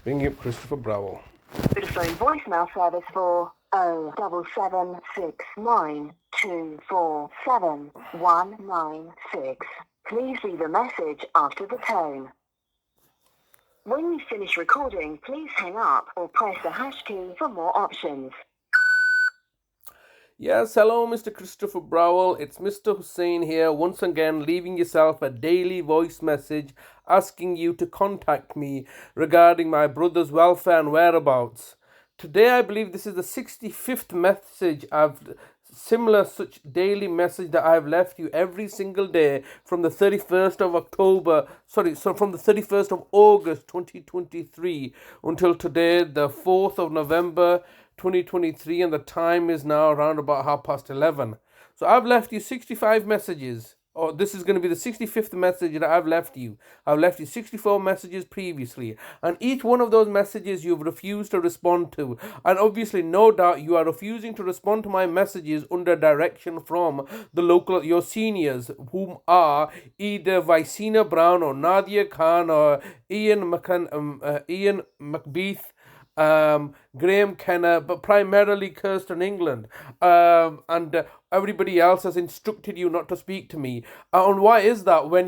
Ring up Christopher Browell. Vodafone voicemail service for 07769247196. Please leave a message after the tone. When you finish recording, please hang up or press the hash key for more options. Yes, hello, Mr. Christopher Browell. It's Mr. Hussein here, once again leaving yourself a daily voice message asking you to contact me regarding my brother's welfare and whereabouts. Today, I believe this is the 65th message similar such daily message that I've left you every single day from the 31st of from the 31st of August 2023 until today, the 4th of November 2023, and the time is now around about 11:30. So I've left you 65 messages. This is going to be the 65th message that I've left you. I've left you 64 messages previously, and each one of those messages you've refused to respond to. And obviously, no doubt, you are refusing to respond to my messages under direction from your seniors, whom are either Vicina Brown or Nadia Khan or Ian McBeath, Graham Kenner, but primarily Kirsten England, and everybody else has instructed you not to speak to me. And why is that? When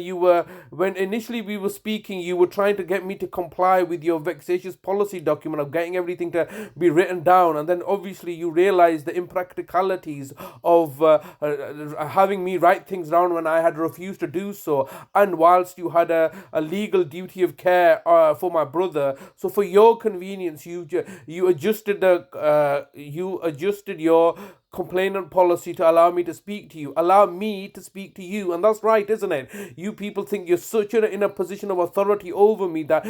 initially we were speaking, you were trying to get me to comply with your vexatious policy document of getting everything to be written down, and then obviously you realized the impracticalities of having me write things down when I had refused to do so, and whilst you had a legal duty of care for my brother. So for your convenience, you adjusted your complainant policy to allow me to speak to you. Allow me to speak to you. And that's right, isn't it? You people think you're such in a position of authority over me that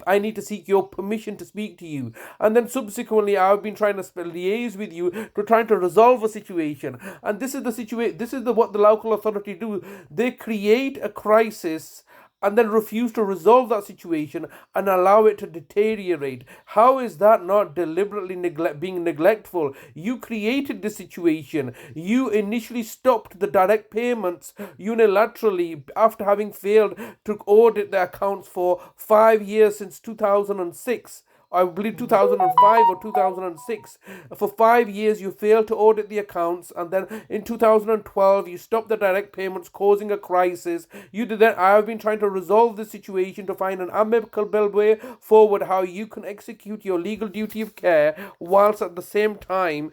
I need to seek your permission to speak to you. And then subsequently, I've been trying to liaise with you to trying to resolve a situation. And this is the situation. This is what the local authority do. They create a crisis and then refuse to resolve that situation and allow it to deteriorate. How is that not deliberately being neglectful? You created the situation. You initially stopped the direct payments unilaterally after having failed to audit the accounts for 5 years since 2006. I believe 2005 or 2006. For 5 years, you failed to audit the accounts, and then in 2012, you stopped the direct payments, causing a crisis. You did that. I have been trying to resolve the situation to find an amicable way forward, how you can execute your legal duty of care, whilst at the same time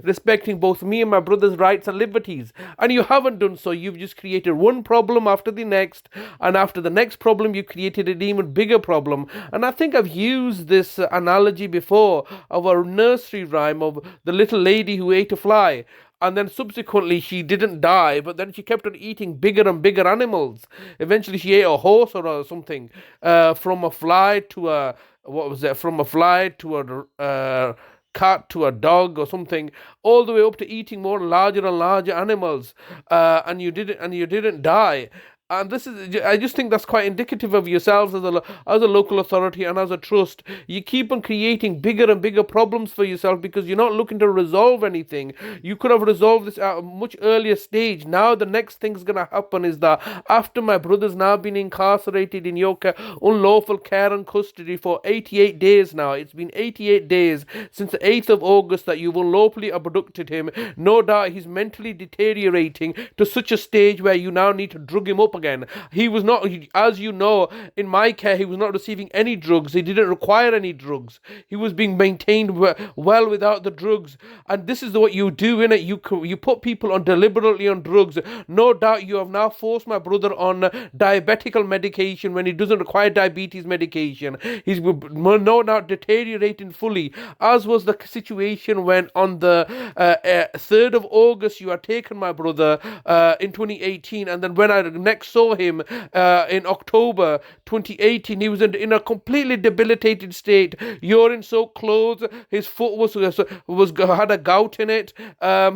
respecting both me and my brother's rights and liberties. And you haven't done so. You've just created one problem after the next, and after the next problem, you created an even bigger problem. And I think I've used this analogy before of a nursery rhyme of the little lady who ate a fly. And then subsequently she didn't die, but then she kept on eating bigger and bigger animals. Eventually she ate a horse or something, from a fly to a cat to a dog or something, all the way up to eating more larger and larger animals. And you didn't die. And I just think that's quite indicative of yourselves as a local authority and as a trust. You keep on creating bigger and bigger problems for yourself because you're not looking to resolve anything. You could have resolved this at a much earlier stage. Now the next thing's going to happen is that after my brother's now been incarcerated in your unlawful care and custody for 88 days now. It's been 88 days since the 8th of August that you've unlawfully abducted him. No doubt he's mentally deteriorating to such a stage where you now need to drug him up again. He was not, as you know, in my care, he was not receiving any drugs. He didn't require any drugs. He was being maintained well without the drugs. And this is what you do, innit? You put people deliberately on drugs. No doubt you have now forced my brother on diabetical medication when he doesn't require diabetes medication. He's no doubt deteriorating fully, as was the situation when on the 3rd of August you had taken my brother in 2018, and then when I next saw him in October 2018, he was in a completely debilitated state, urine-soaked clothes, his foot had a gout in it,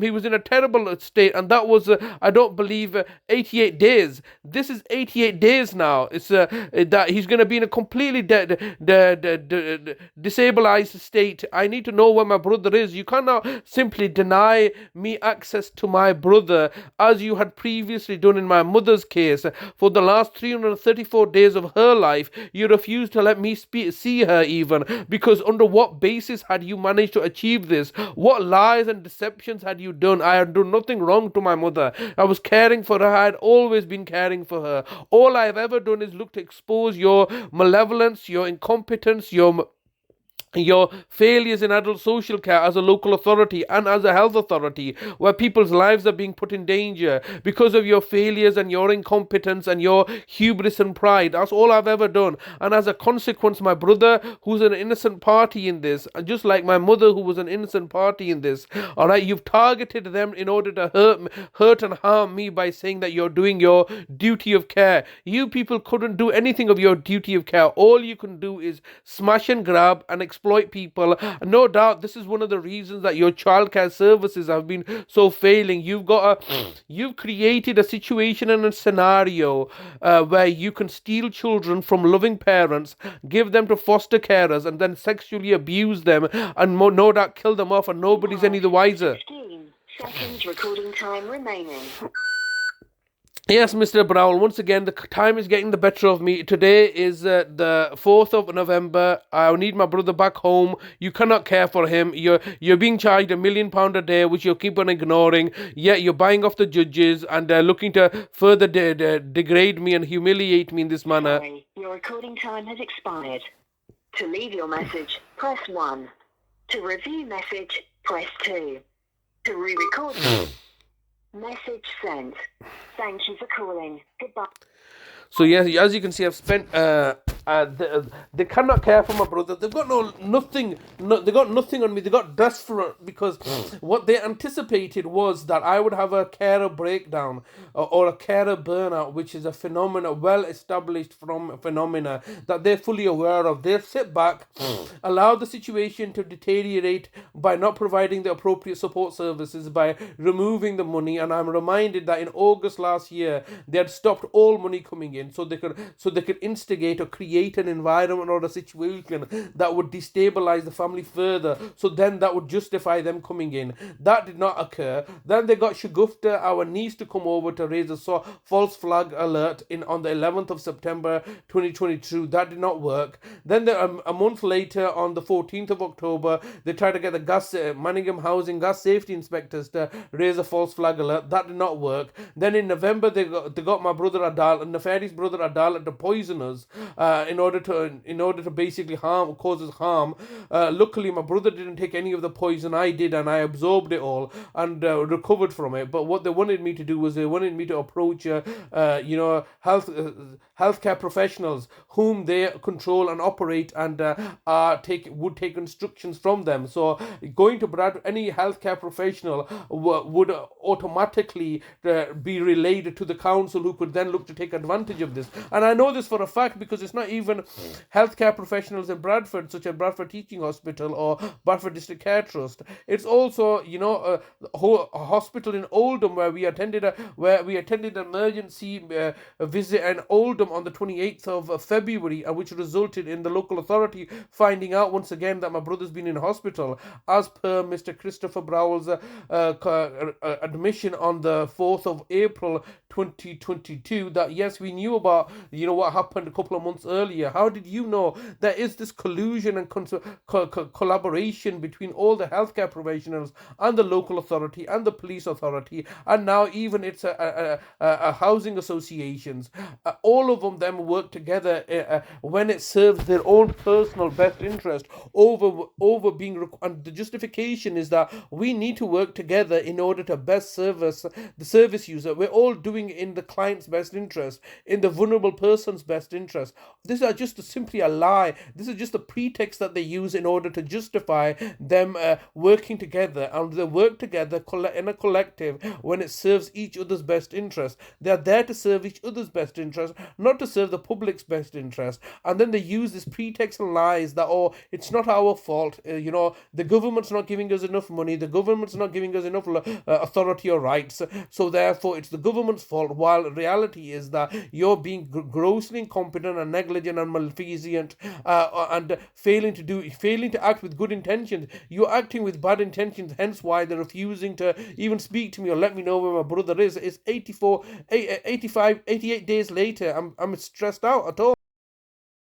he was in a terrible state, and that was, I don't believe, 88 days. This is 88 days now. It's that he's going to be in a completely disabilized state. I need to know where my brother is. You cannot simply deny me access to my brother as you had previously done in my mother's case. this. For the last 334 days of her life, you refused to let me see her even, because under what basis had you managed to achieve this? What lies and deceptions had you done? I had done nothing wrong to my mother. I was caring for her. I had always been caring for her. All I have ever done is look to expose your malevolence, your incompetence, your failures in adult social care as a local authority and as a health authority, where people's lives are being put in danger because of your failures and your incompetence and your hubris and pride. That's all I've ever done. And as a consequence, my brother, who's an innocent party in this, and just like my mother, who was an innocent party in this, all right, you've targeted them in order to hurt and harm me by saying that you're doing your duty of care. You people couldn't do anything of your duty of care. All you can do is smash and grab and exploit people. No doubt this is one of the reasons that your childcare services have been so failing. You've created a situation and a scenario where you can steal children from loving parents, give them to foster carers, and then sexually abuse them and no doubt kill them off, and nobody's any the wiser. 15 seconds recording time remaining. Yes, Mr. Browell, once again, the time is getting the better of me. Today is the 4th of November. I need my brother back home. You cannot care for him. You're being charged £1 million a day, which you keep on ignoring. Yet you're buying off the judges and looking to further degrade me and humiliate me in this manner. Sorry, your recording time has expired. To leave your message, press 1. To review message, press 2. To re-record message sent. Thank you for calling. Goodbye. So yes, as you can see, I've spent. They cannot care for my brother. They've got nothing. They got nothing on me. They got desperate because what they anticipated was that I would have a carer breakdown or a carer burnout, which is a phenomena, well-established phenomena that they're fully aware of. They'll sit back, allow the situation to deteriorate by not providing the appropriate support services, by removing the money. And I'm reminded that in August last year, they had stopped all money coming in, so they could instigate or create an environment or a situation that would destabilize the family further, so then that would justify them coming in. That did not occur. Then they got Shagufta, our niece, to come over to raise a false flag alert on the 11th of September 2022. That did not work. Then a month later, on the 14th of October, they tried to get the Manningham Housing gas safety inspectors to raise a false flag alert. That did not work. Then in November, they got my brother Adal and Nefari's brother Adal to poison us in order to basically cause us harm. Luckily, my brother didn't take any of the poison. I did, and I absorbed it all and recovered from it. But what they wanted me to do was they wanted me to approach healthcare professionals whom they control and operate and would take instructions from them. So going to any healthcare professional would automatically be relayed to the council, who could then look to take advantage of this. And I know this for a fact because it's not even healthcare professionals in Bradford, such as Bradford Teaching Hospital or Bradford District Care Trust. It's also a hospital in Oldham where we attended an emergency visit in Oldham on the 28th of February, which resulted in the local authority finding out once again that my brother's been in hospital, as per Mr. Christopher Browell's admission on the 4th of April 2022, that yes, we knew about what happened a couple of months earlier. How did you know? There is this collusion and collaboration between all the healthcare professionals and the local authority and the police authority, and now even it's a housing associations. All of them work together when it serves their own personal best interest over being. And the justification is that we need to work together in order to best service the service user. We're all doing in the client's best interest, in the vulnerable person's best interest. This is just simply a lie. This is just a pretext that they use in order to justify them working together, and they work together in a collective when it serves each other's best interest. They are there to serve each other's best interest, not to serve the public's best interest. And then they use this pretext and lies that, it's not our fault, the government's not giving us enough money, the government's not giving us enough authority or rights, so therefore it's the government's fault, while reality is that you're being grossly incompetent and negligent intelligent and malfeasant, and failing to act with good intentions. You're acting with bad intentions, hence why they're refusing to even speak to me or let me know where my brother is. It's 84, 85, 88 days later. I'm stressed out at all.